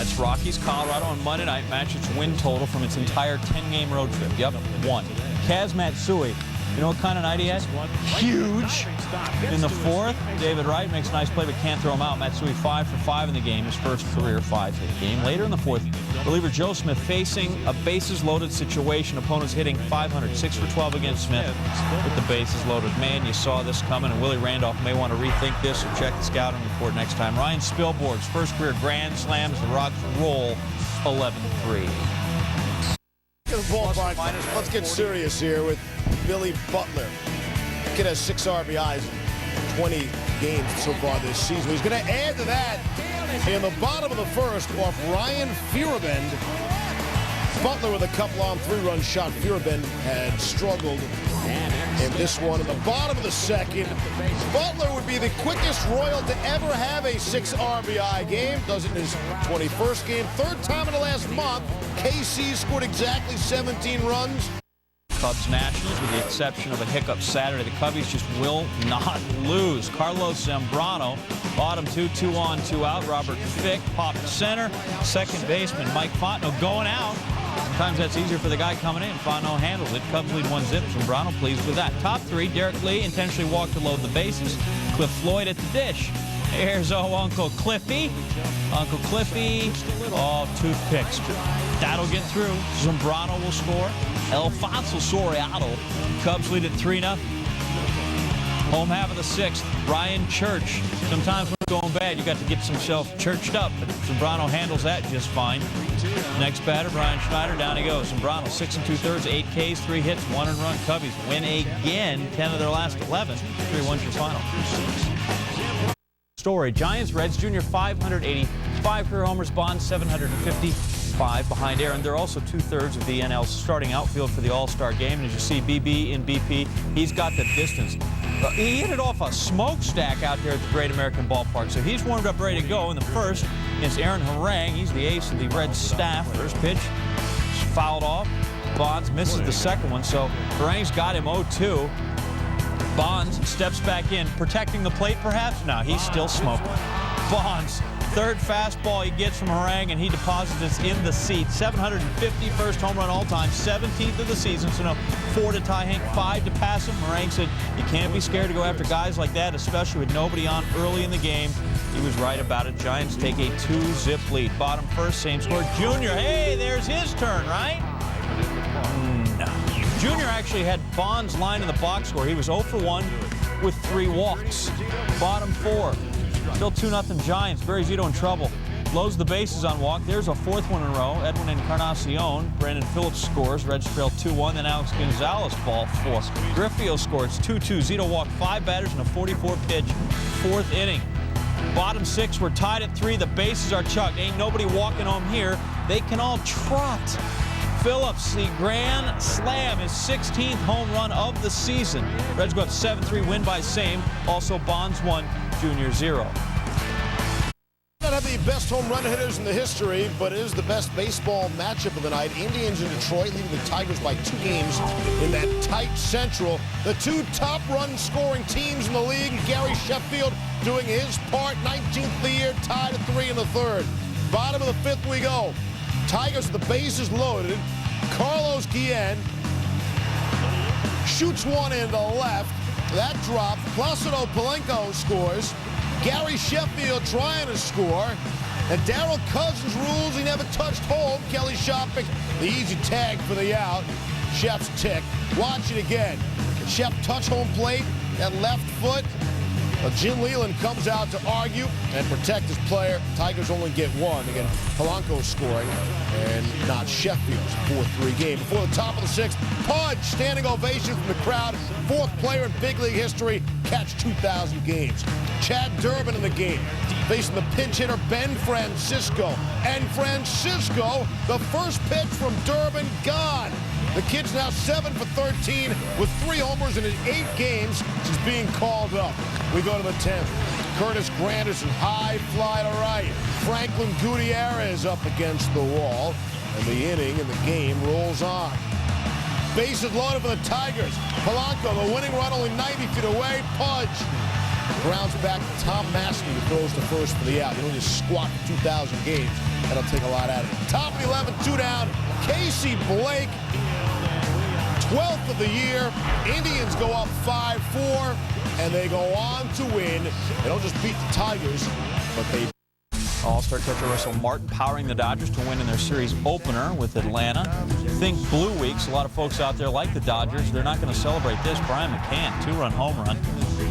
That's Rockies, Colorado on Monday night. Match its win total from its entire 10-game road trip. Yep, 1. Kaz Matsui. You know what kind of night he had? Huge. In the 4th, David Wright makes a nice play but can't throw him out. Matsui 5 for 5 in the game, his first career 5-hit game. Later in the 4th, reliever Joe Smith facing a bases-loaded situation. Opponents hitting .500, 6 for 12 against Smith with the bases loaded. Man, you saw this coming, and Willie Randolph may want to rethink this or check the scouting report next time. Ryan Spilborgh's first career grand slams. The Rocks roll 11-3. Let's get serious here with Billy Butler. Kid has 6 RBIs in 20 games so far this season. He's going to add to that in the bottom of the 1st off Ryan Fierabend. Butler with a couple on 3-run shot. Fierabend had struggled in this one. In the bottom of the 2nd, Butler would be the quickest Royal to ever have a 6 RBI game. Does it in his 21st game. 3rd time in the last month. KC scored exactly 17 runs. Cubs Nationals, with the exception of a hiccup Saturday, the Cubbies just will not lose. Carlos Zambrano, bottom 2, 2 on, 2 out. Robert Fick popped to center. Second baseman Mike Fontenot going out. Sometimes that's easier for the guy coming in. Fontenot handles it. Cubs lead 1-0. Zambrano pleased with that. Top 3, Derek Lee intentionally walked to load the bases. Cliff Floyd at the dish. Here's Uncle Cliffy. Uncle Cliffy, toothpicks. That'll get through. Zambrano will score. Alfonso Soriano. Cubs lead at 3-0. Home half of the 6th, Ryan Church. Sometimes when it's going bad, you got to get himself churched up, but Zambrano handles that just fine. Next batter, Brian Schneider, down he goes. Zambrano, 6 2/3, 8 Ks, 3 hits, 1 run. Cubbies win again, 10 of their last 11. 3-1's your final. Story, Giants, Reds, Junior 585 career homers, Bonds 755 behind Aaron. They're also 2/3 of the NL's starting outfield for the All-Star game. And as you see, BB in BP, he's got the distance. He hit it off a smokestack out there at the Great American Ballpark. So he's warmed up, ready to go in the 1st against Aaron Harang. He's the ace of the Reds staff. First pitch is fouled off. Bonds misses the 2nd one, so Harang's got him 0-2. Bonds steps back in, protecting the plate perhaps? No, he's still smoking. Bonds, 3rd fastball he gets from Harang, and he deposits it in the seat. 751st home run all-time, 17th of the season, so no 4 to tie Hank, 5 to pass him. Harang said, you can't be scared to go after guys like that, especially with nobody on early in the game. He was right about it. Giants take a 2-zip lead. Bottom 1st, same score. Junior, hey, there's his turn, right? No. Junior actually had Bonds' line in the box score. He was 0 for 1 with 3 walks. Bottom 4. Still 2-0 Giants. Barry Zito in trouble. Loads the bases on walk. There's a 4th one in a row. Edwin Encarnacion. Brandon Phillips scores. Reds trail 2-1. Then Alex Gonzalez ball 4. Griffio scores 2-2. Zito walked 5 batters in a 44-pitch 4th inning. Bottom 6, we're tied at 3. The bases are chucked. Ain't nobody walking home here. They can all trot. Phillips, the grand slam, his 16th home run of the season. Reds go up 7-3, win by same. Also Bonds 1, Junior 0. Not have the best home run hitters in the history, but it is the best baseball matchup of the night. Indians in Detroit leading the Tigers by 2 games in that tight Central. The 2 top run scoring teams in the league. Gary Sheffield doing his part, 19th of the year, tied at 3 in the 3rd. Bottom of the 5th we go. Tigers with the bases loaded. Carlos Guillen shoots one in the left. That dropped. Placido Palenko scores. Gary Sheffield trying to score. And Darryl Cousins rules he never touched home. Kelly Shopping, the easy tag for the out. Sheff's tick. Watch it again. Sheff touch home plate. That left foot. Jim Leland comes out to argue and protect his player. Tigers only get 1. Again, Polanco scoring and not Sheffield's 4-3 game. Before the top of the 6th, Pudge, standing ovation from the crowd. 4th player in big league history, catch 2,000 games. Chad Durbin in the game, facing the pinch hitter Ben Francisco. And Francisco, the first pitch from Durbin, gone. The kid's now 7 for 13 with 3 homers in his 8 games since being called up. We go to the 10th. Curtis Granderson, high fly to right. Franklin Gutierrez up against the wall. And the inning and the game rolls on. Bases loaded for the Tigers. Polanco, the winning run, only 90 feet away. Pudge Grounds back to Tom Maskey, who throws the first for the out. You don't just squat for 2,000 games. That'll take a lot out of it. Top of the 11th, 2 down. Casey Blake, 12th of the year. Indians go up 5-4, and they go on to win. They don't just beat the Tigers, but they... All-Star catcher Russell Martin powering the Dodgers to win in their series opener with Atlanta. Think Blue Weeks. A lot of folks out there like the Dodgers. They're not going to celebrate this. Brian McCann, 2-run home run.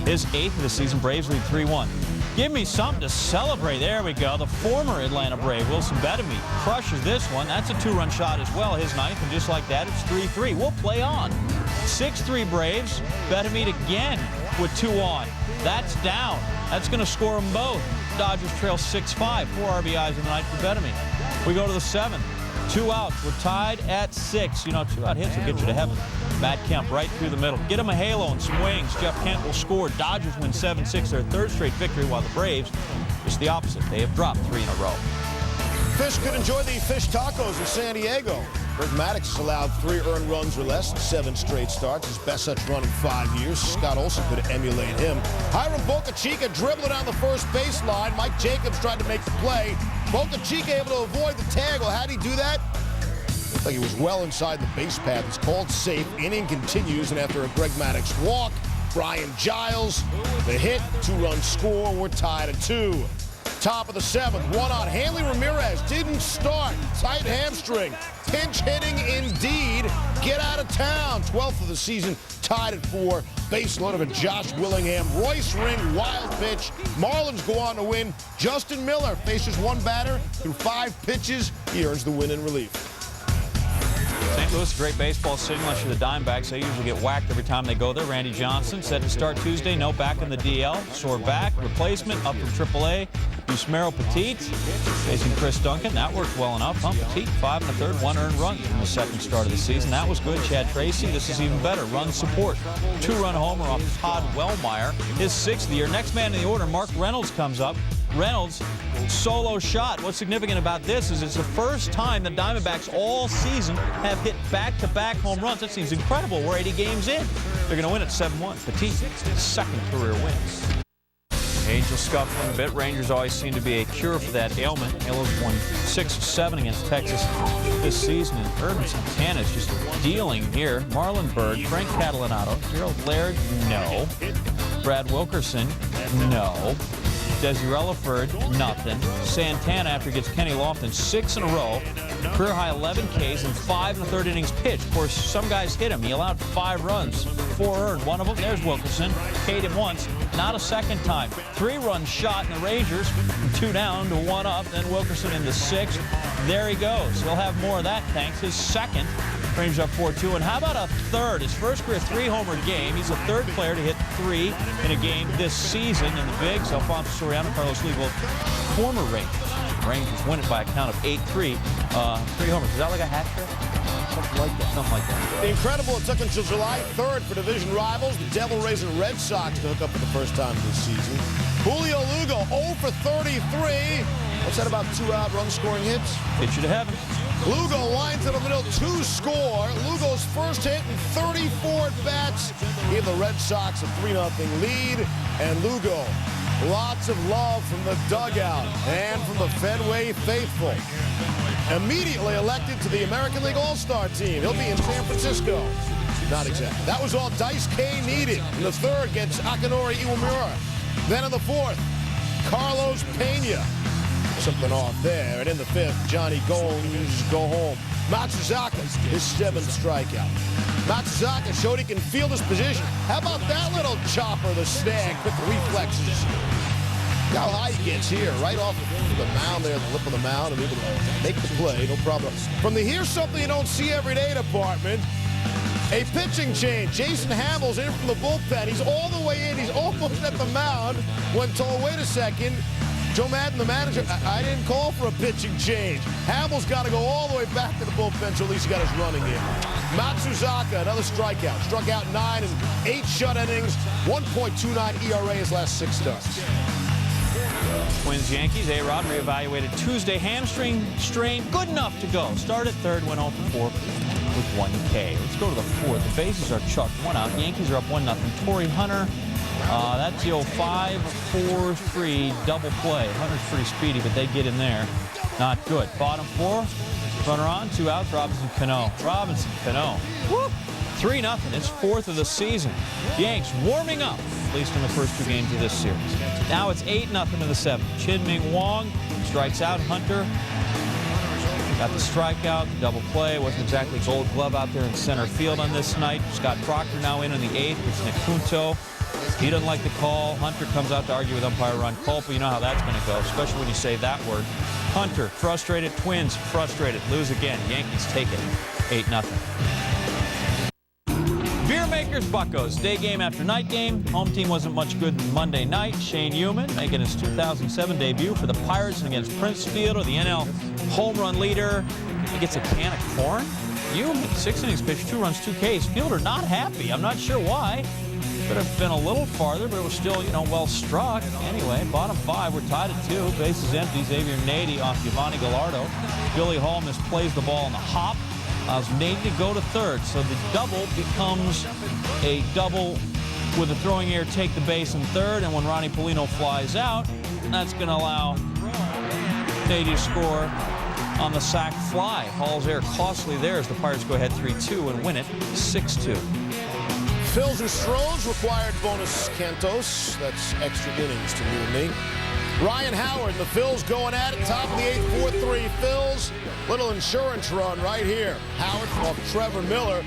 His 8th of the season. Braves lead 3-1. Give me something to celebrate. There we go. The former Atlanta Brave, Wilson Betemit, crushes this one. That's a 2-run shot as well, his 9th. And just like that, it's 3-3. We'll play on. 6-3 Braves. Betemit again with 2 on. That's down. That's going to score them both. Dodgers trail 6-5. 4 RBIs in the night for Betemit. We go to the 7th. 2 outs. We're tied at 6. You know, 2-out hits will get you to heaven. Matt Kemp right through the middle. Get him a halo and some wings. Jeff Kent will score. Dodgers win 7-6, their 3rd straight victory, while the Braves, just the opposite. They have dropped 3 in a row. Fish could enjoy the fish tacos in San Diego. Greg Maddux has allowed 3 earned runs or less in 7 straight starts. His best such run in 5 years. Scott Olsen could emulate him. Hiram Bocachica dribbling down the first baseline. Mike Jacobs tried to make the play. Bocachica able to avoid the tag. Well, how'd he do that? Looked like he was well inside the base path. It's called safe. Inning continues, and after a Greg Maddux walk, Brian Giles, the hit, 2-run score. We're tied at 2. Top of the 7th, 1 on. Hanley Ramirez didn't start. Tight hamstring. Pinch hitting indeed. Get out of town. 12th of the season, tied at 4. Base loaded of Josh Willingham. Royce Ring, wild pitch. Marlins go on to win. Justin Miller faces 1 batter through 5 pitches. He earns the win in relief. St. Louis, a great baseball city, unless you're the Diamondbacks. They usually get whacked every time they go there. Randy Johnson set to start Tuesday. No back in the DL. Sore back. Replacement up from AAA. Yusmeiro Petit facing Chris Duncan. That worked well enough. Petit, 5 1/3, 1 earned run in the 2nd start of the season. That was good. Chad Tracy, this is even better. Run support. 2-run homer off Todd Wellmeyer. His 6th of the year. Next man in the order, Mark Reynolds comes up. Reynolds, solo shot. What's significant about this is it's the first time the Diamondbacks all season have hit back-to-back home runs. That seems incredible. We're 80 games in. They're going to win at 7-1. Petit, 2nd career win. Angels scuffling a bit. Rangers always seem to be a cure for that ailment. Halos won 6-7 against Texas this season, and Urban Santana is just dealing here. Marlon Byrd, Frank Catalanato, Gerald Laird, no. Brad Wilkerson, no. Desi Relaford, nothing. Santana, after he gets Kenny Lofton 6 in a row, career high 11 Ks and 5 1/3 innings pitched. Of course, some guys hit him. He allowed 5 runs, 4 earned. One of them, there's Wilkerson. K'd him once, not a second time. 3-run shot in the Rangers, 2 down to 1 up. Then Wilkerson in the 6th. There he goes. He'll have more of that, thanks. His 2nd. Rangers up 4-2. And how about a 3rd? His first career 3-homer game. He's the 3rd player to hit 3 in a game this season. In the bigs, Alfonso Soriano, Carlos Levo, former Rangers. Rangers win it by a count of 8-3. 3 homers. Is that like a hat trick? Something like that. Something like that. The incredible, it took until July 3rd for division rivals, the Devil-raising Red Sox, to hook up for the first time this season. Julio Lugo, 0 for 33. What's that about 2-out run-scoring hits? Hit you to heaven. Lugo lines in the middle, 2 score. Lugo's first hit in 34 at-bats gave the Red Sox a 3-0 lead. And Lugo, lots of love from the dugout and from the Fenway faithful. Immediately elected to the American League All-Star team. He'll be in San Francisco. Not exactly. That was all Dice K needed in the 3rd against Akinori Iwamura. Then in the 4th, Carlos Pena. Something off there. And in the 5th, Johnny Gomes go home. Matsuzaka, his 7th strikeout. Matsuzaka showed he can field his position. How about that little chopper, the snag, quick reflexes. Look how high he gets here, right off the mound there, the lip of the mound, and able to make the play, no problem. From the here's something you don't see every day department, a pitching change. Jason Hamels in from the bullpen. He's all the way in. He's almost at the mound when told, wait a second, Joe Madden, the manager, I didn't call for a pitching change. Hamels got to go all the way back to the bullpen, so at least he got his running in. Matsuzaka, another strikeout. Struck out 9 in 8 shut innings, 1.29 ERA his last 6 starts. Twins Yankees, A-Rod reevaluated Tuesday hamstring strain. Good enough to go. Started 3rd, went 0 for 4 with 1 K. Let's go to the 4th. The bases are chucked, 1 out. Yankees are up 1-0. Torrey Hunter That's the old 5-4-3 double play. Hunter's pretty speedy, but they get in there. Not good. Bottom 4, runner on, 2 outs, Robinson Cano. Robinson Cano. 3-0. It's 4th of the season. Yanks warming up, at least in the first 2 games of this series. Now it's 8-0 to the 7th. Chien-Ming Wong strikes out Hunter. Got the strikeout, the double play. Wasn't exactly Gold Glove out there in center field on this night. Scott Proctor now in the 8th. It's Nick Punto. He doesn't like the call. Hunter comes out to argue with umpire Ron Culp. You know how that's going to go, especially when you say that word. Hunter, frustrated. Twins, frustrated. Lose again. Yankees take it. 8-0. Beer Makers Buccos. Day game after night game. Home team wasn't much good Monday night. Shane Newman making his 2007 debut for the Pirates against Prince Fielder, the NL home run leader. He gets a can of corn. Newman, 6 innings pitched, 2 runs, 2 Ks. Fielder not happy. I'm not sure why. Could have been a little farther, but it was still, well struck. Anyway, bottom 5, we're tied at 2. Bases empty. Xavier Nady off Giovanni Gallardo. Billy Hall misplays the ball on the hop. Allows Nady to go to 3rd. So the double becomes a double with a throwing error, take the base in 3rd. And when Ronnie Polino flies out, that's going to allow Nady to score on the sac fly. Hall's error costly there as the Pirates go ahead 3-2 and win it 6-2. Phils and Strohs required bonus cantos. That's extra innings to you and me. Ryan Howard, the Phils going at it. Top of the 8th, 4-3 Phils. Little insurance run right here. Howard off Trevor Miller.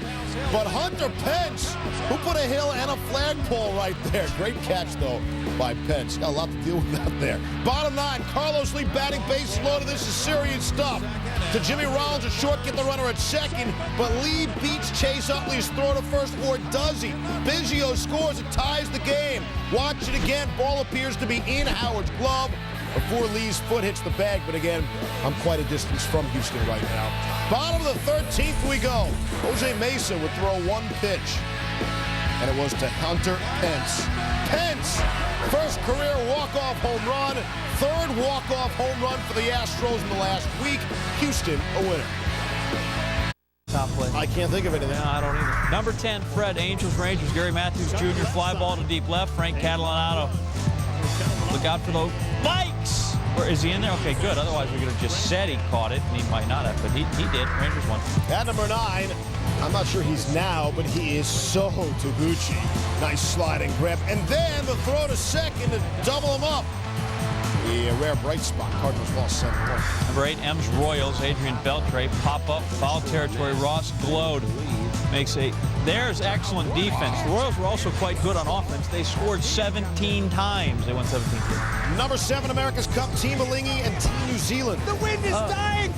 But Hunter Pence, who put a hill and a flagpole right there. Great catch, though, by Pence. Got a lot to deal with out there. Bottom 9, Carlos Lee batting bases loaded. This is serious stuff. To Jimmy Rollins at short, get the runner at 2nd. But Lee beats Chase Utley's throw to 1st, or does he? Biggio scores. It ties the game. Watch it again. Ball appears to be in Howard's glove before Lee's foot hits the bag. But again, I'm quite a distance from Houston right now. Bottom of the 13th we go. Jose Mesa would throw 1 pitch. And it was to Hunter Pence. Pence, first career walk-off home run. 3rd walk-off home run for the Astros in the last week. Houston, a winner. Top play. I can't think of anything. No, I don't either. Number 10, Fred, Angels, Rangers, Gary Matthews Jr., fly ball to deep left. Frank Catalanato. Look out for those bikes. Where is he in there? Okay, good. Otherwise, we could have just said he caught it, and he might not have, but he did. Rangers won. At number 9, I'm not sure he's now, but he is so Taguchi. Nice sliding grab. And then the throw to 2nd to double him up. A rare bright spot. Cardinals lost 7-1. Number 8, M's Royals, Adrian Beltre, pop up, foul territory. Ross Glode makes a. There's excellent defense. The Royals were also quite good on offense. They scored 17 times. They won 17-2. Number 7, America's Cup, Team Malingi and Team New Zealand. The wind is dying.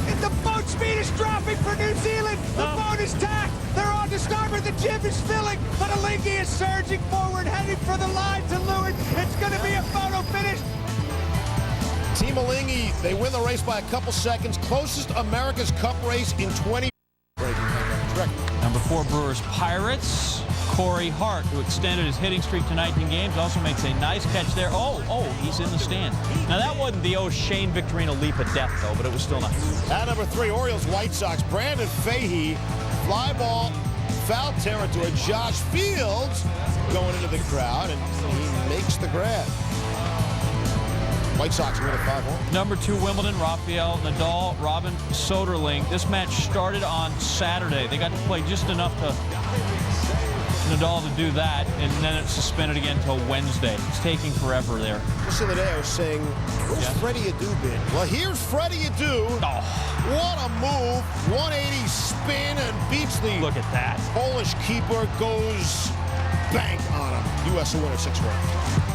And the boat speed is dropping for New Zealand. The boat is tacked. They're on to starboard. The jib is filling. But Malingi is surging forward, heading for the line to leeward. It's going to be a photo finish. Team Malingi, they win the race by a couple seconds. Closest America's Cup race in 20. Number 4, Brewers Pirates. Corey Hart, who extended his hitting streak to 19 games, also makes a nice catch there. Oh, he's in the stand. Now, that wasn't the Shane Victorino leap of death, though, but it was still nice. At number 3, Orioles White Sox, Brandon Fahey, fly ball, foul territory. Josh Fields going into the crowd, and he makes the grab. White Sox win at 5-1. Number 2, Wimbledon, Rafael Nadal, Robin Soderling. This match started on Saturday. They got to play just enough to Nadal to do that, and then it's suspended again until Wednesday. It's taking forever there. Just the other day I was saying, where's Freddie Adu been? Well, here's Freddie Adu. Oh. What a move. 180 spin and beats the Look at that. Polish keeper. Goes bank on him. U.S. will win at 6-1.